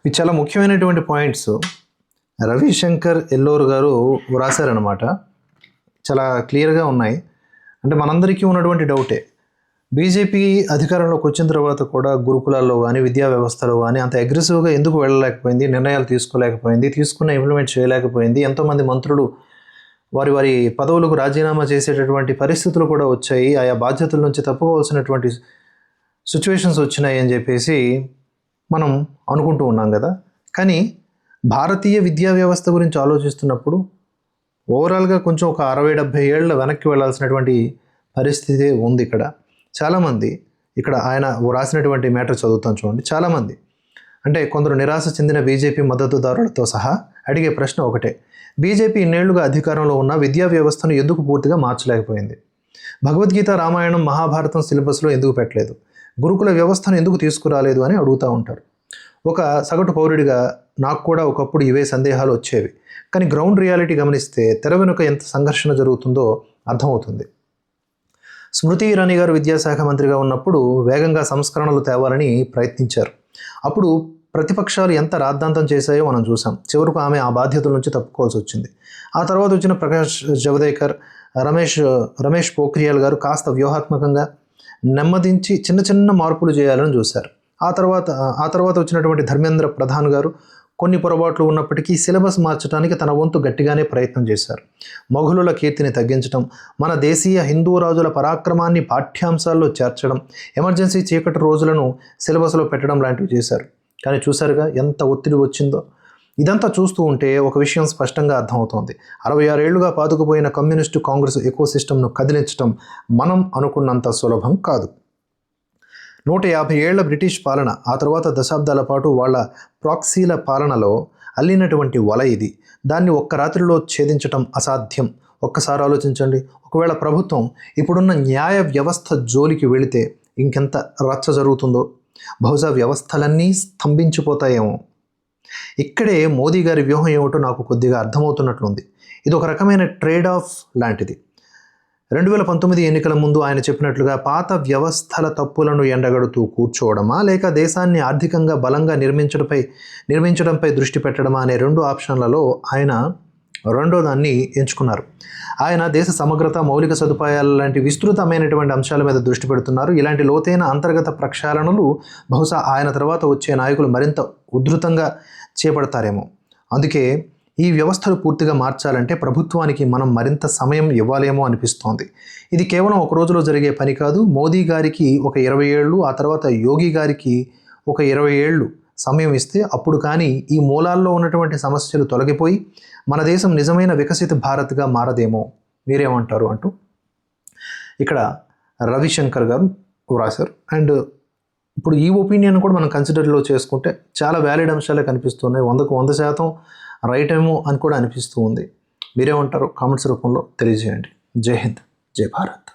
ఇవి చాలా ముఖ్యమైనటువంటి పాయింట్స్ రవిశంకర్ ఎల్లోర్ గారు వ్రాసారనమాట. చాలా క్లియర్గా ఉన్నాయి. అంటే మనందరికీ ఉన్నటువంటి డౌటే, బీజేపీ అధికారంలోకి వచ్చిన తర్వాత కూడా గురుకులాల్లో కానీ విద్యా వ్యవస్థలో కానీ అంత అగ్రెసివ్గా ఎందుకు వెళ్ళలేకపోయింది, నిర్ణయాలు తీసుకోలేకపోయింది, తీసుకున్న ఇంప్లిమెంట్ చేయలేకపోయింది. ఎంతోమంది మంత్రులు వారి వారి పదవులకు రాజీనామా చేసేటటువంటి పరిస్థితులు కూడా వచ్చాయి, ఆయా బాధ్యతల నుంచి తప్పుకోవాల్సినటువంటి సిచ్యువేషన్స్ వచ్చినాయి అని చెప్పేసి మనం అనుకుంటూ ఉన్నాం కదా. కానీ భారతీయ విద్యా వ్యవస్థ గురించి ఆలోచిస్తున్నప్పుడు ఓవరాల్గా కొంచెం ఒక 60-70 ఏళ్ళ వెనక్కి వెళ్ళాల్సినటువంటి పరిస్థితి ఉంది. చాలామంది ఇక్కడ ఆయన రాసినటువంటి మ్యాటర్ చదువుతాను చూడండి. చాలామంది అంటే కొందరు నిరాశ చెందిన బీజేపీ మద్దతుదారులతో సహా అడిగే ప్రశ్న ఒకటే: బీజేపీ ఇన్నేళ్లుగా అధికారంలో ఉన్న విద్యా వ్యవస్థను ఎందుకు పూర్తిగా మార్చలేకపోయింది? భగవద్గీత, రామాయణం, మహాభారతం సిలబస్లో ఎందుకు పెట్టలేదు? గురుకుల వ్యవస్థను ఎందుకు తీసుకురాలేదు అని అడుగుతూ ఉంటారు. ఒక సగటు పౌరుడిగా నాకు కూడా ఒకప్పుడు ఇవే సందేహాలు వచ్చేవి. కానీ గ్రౌండ్ రియాలిటీ గమనిస్తే తెర వెనుక ఎంత సంఘర్షణ జరుగుతుందో అర్థమవుతుంది. స్మృతి ఇరానీ గారు విద్యాశాఖ మంత్రిగా ఉన్నప్పుడు వేగంగా సంస్కరణలు తేవాలని ప్రయత్నించారు. అప్పుడు ప్రతిపక్షాలు ఎంత రాద్ధాంతం చేశాయో మనం చూసాం. చివరకు ఆమె ఆ బాధ్యతల నుంచి తప్పుకోవాల్సి వచ్చింది. ఆ తర్వాత వచ్చిన ప్రకాష్ జవదేకర్, రమేష్ పోఖ్రియాల్ గారు కాస్త వ్యూహాత్మకంగా నెమ్మదించి చిన్న చిన్న మార్పులు చేయాలని చూశారు. ఆ తర్వాత వచ్చినటువంటి ధర్మేంద్ర ప్రధాన్ గారు కొన్ని పొరపాట్లు ఉన్నప్పటికీ సిలబస్ మార్చడానికి తన వంతు గట్టిగానే ప్రయత్నం చేశారు. మొఘలుల కీర్తిని తగ్గించడం, మన దేశీయ హిందూ రాజుల పరాక్రమాన్ని పాఠ్యాంశాల్లో చేర్చడం, ఎమర్జెన్సీ చీకటి రోజులను సిలబస్లో పెట్టడం లాంటివి చేశారు. కానీ చూశారుగా ఎంత ఒత్తిడి వచ్చిందో. ఇదంతా చూస్తూ ఉంటే ఒక విషయం స్పష్టంగా అర్థమవుతోంది: 66 ఏళ్లుగా పాతుకుపోయిన కమ్యూనిస్టు కాంగ్రెస్ ఎకోసిస్టమ్ను కదిలించడం మనం అనుకున్నంత సులభం కాదు. 150 ఏళ్ల బ్రిటిష్ పాలన, ఆ తర్వాత దశాబ్దాల పాటు వాళ్ళ ప్రాక్సీల పాలనలో అల్లినటువంటి వల ఇది. దాన్ని ఒక్క రాత్రిలో ఛేదించటం అసాధ్యం. ఒక్కసారి ఆలోచించండి, ఒకవేళ ప్రభుత్వం ఇప్పుడున్న న్యాయ వ్యవస్థ జోలికి వెళితే ఇంకెంత రచ్చ జరుగుతుందో. బహుశా వ్యవస్థలన్నీ స్తంభించిపోతాయేమో. ఇక్కడే మోదీ గారి వ్యూహం ఏమిటో నాకు కొద్దిగా అర్థమవుతున్నట్లుంది. ఇది ఒక రకమైన ట్రేడ్ ఆఫ్ లాంటిది. 2019 ఎన్నికల ముందు ఆయన చెప్పినట్లుగా పాత వ్యవస్థల తప్పులను ఎండగడుతూ కూర్చోవడమా, లేక దేశాన్ని ఆర్థికంగా బలంగా నిర్మించడంపై దృష్టి పెట్టడమా అనే 2 ఆప్షన్లలో ఆయన రెండో దాన్ని ఎంచుకున్నారు. ఆయన దేశ సమగ్రత, మౌలిక సదుపాయాల లాంటి విస్తృతమైనటువంటి అంశాల మీద దృష్టి పెడుతున్నారు. ఇలాంటి లోతైన అంతర్గత ప్రక్షాళనలు బహుశా ఆయన తర్వాత వచ్చే నాయకులు మరింత ఉధృతంగా చేపడతారేమో. అందుకే ఈ వ్యవస్థలు పూర్తిగా మార్చాలంటే ప్రభుత్వానికి మనం మరింత సమయం ఇవ్వాలేమో అనిపిస్తోంది. ఇది కేవలం ఒక రోజులో జరిగే పని కాదు. మోదీ గారికి ఒక 20 ఏళ్ళు, ఆ తర్వాత యోగి గారికి ఒక 20 ఏళ్ళు సమయం ఇస్తే అప్పుడు కానీ ఈ మూలాల్లో ఉన్నటువంటి సమస్యలు తొలగిపోయి మన దేశం నిజమైన వికసిత భారత్గా మారదేమో. మీరేమంటారు అంటూ ఇక్కడ రవిశంకర్ గారు వ్రాశారు. అండ్ ఇప్పుడు ఈ ఒపీనియన్ కూడా మనం కన్సిడర్లో చేసుకుంటే చాలా వ్యాలిడ్ అంశాలే కనిపిస్తున్నాయి. 100కు 100% రైట్ ఏమో అని కూడా అనిపిస్తూ ఉంది. మీరేమంటారు? కామెంట్స్ రూపంలో తెలియజేయండి. జై హింద్, జై భారత్.